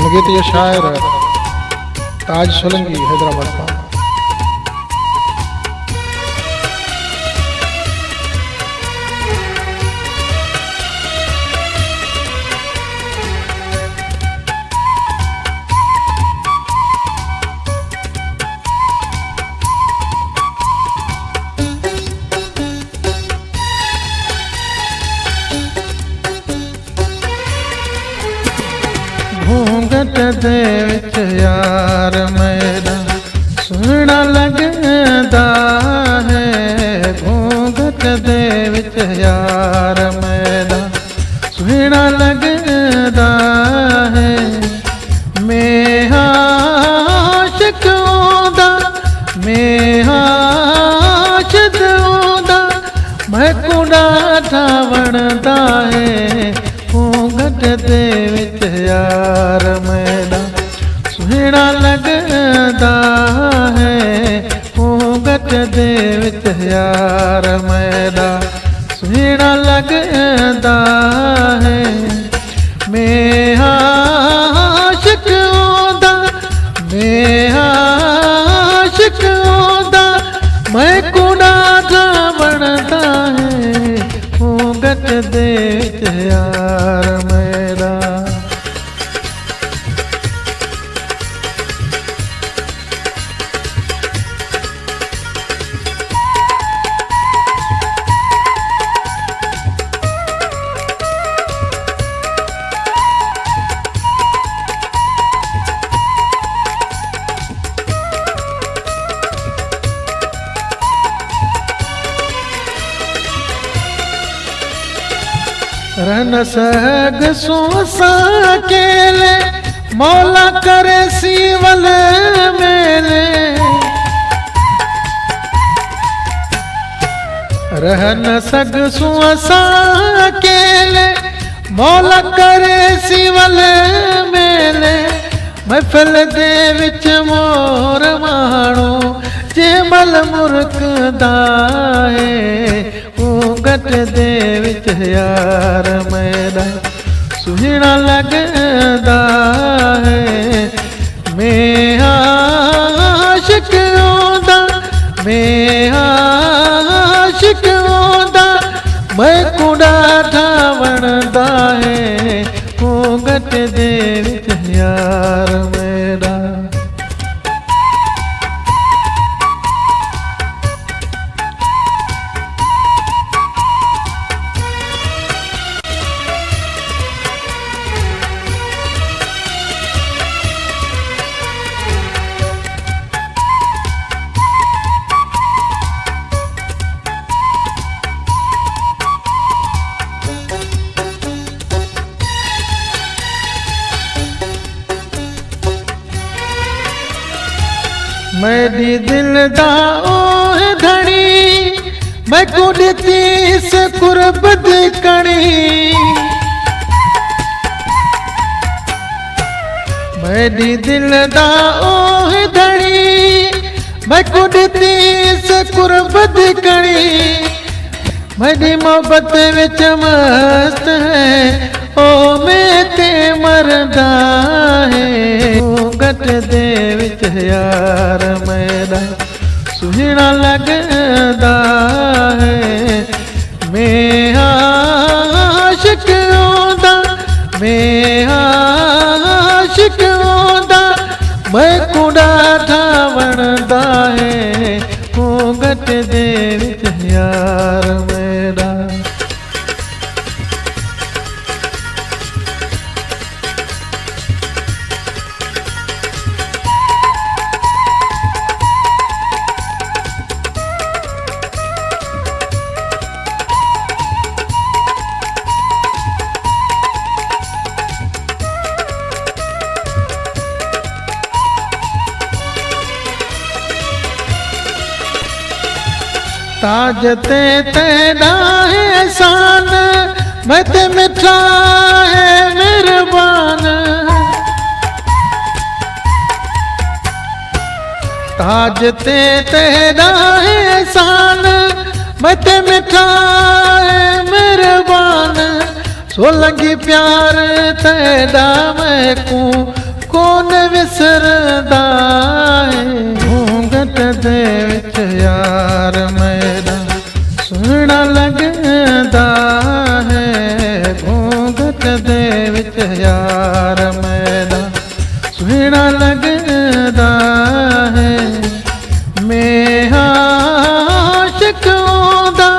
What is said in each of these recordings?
संगीत शायर ताज सोलंकी हैदराबाद का। घूंघट दे विच यार मेरा सुना लगदा है, घूंघट दे विच यार मेरा सुना लगदा है। मैं आशिक ओदा, मैं आशिक ओदा, मैं कुड़ा ढावणदा है। घूंघट दे विच यार मेरा सुहिणा लगदा है, घूंघट दे विच यार मेरा सुहिणा लगदा है। मैं आशिक ओदा, मैं आशिक ओदा, मैं कुड़ा ढावणदा है। घूंघट दे विच यार मेरा। रन सग सोसा केले मौला करे सीवल मेले। रहन सग सोसा केले मौला करे सीवल मेले। महफिल दे विच मोर माणो जेमल मुरकदा है। घूंघट दे विच यार मेरा सुहिणा लगदा है। मैं आशिक ओदा, मैं आशिक ओदा, मैं कुड़ा ढावणदा है। घूंघट दे विच यार मेरा। मेरी दिल दा ओह धड़ी, मैं कुड़ती से कुर्बत कणी। मेरी दिल दा ओह धड़ी, मैं कुड़ती से कुर्बत कणी। मेरी मोहब्बत विच मस्त है, ओ मैं ते मरदा है। घूंघट दे विच यार मेरा सुहिणा लगदा है। मैं आशिक ओदा, मैं आशिक ओदा, मैं कुड़ा ढावणदा है। घूंघट दे विच यार मेरा। ताज ते तेरा एहसान, मैं ते मिठा है मेहरबान। ताज ते तेरा एहसान, मैं ते मिठा है मेहरबान। सोलंकी प्यार तेरा मैं को कौन विसरदा है घूंघट दे विच यार मेरा सोहना लगदा है घूंघट दे विच यार मेरा सोहना लगदा है मैं आशिक ओदा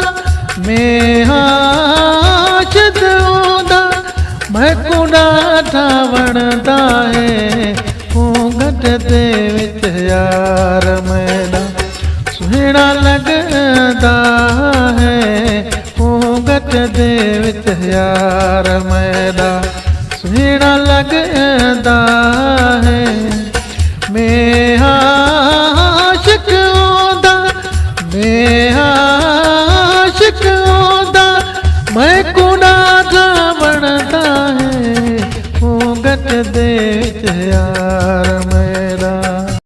मैं आशिक ओदा मैं कुड़ा ठावणदा है घूंघट दे विच यार मेरा सोहना लगदा है घूंघट दे विच यार मेरा सोहना लगदा है मैं आशिक ओदा मैं आशिक ओदा मैं कुड़ा ठावणदा है घूंघट दे विच यार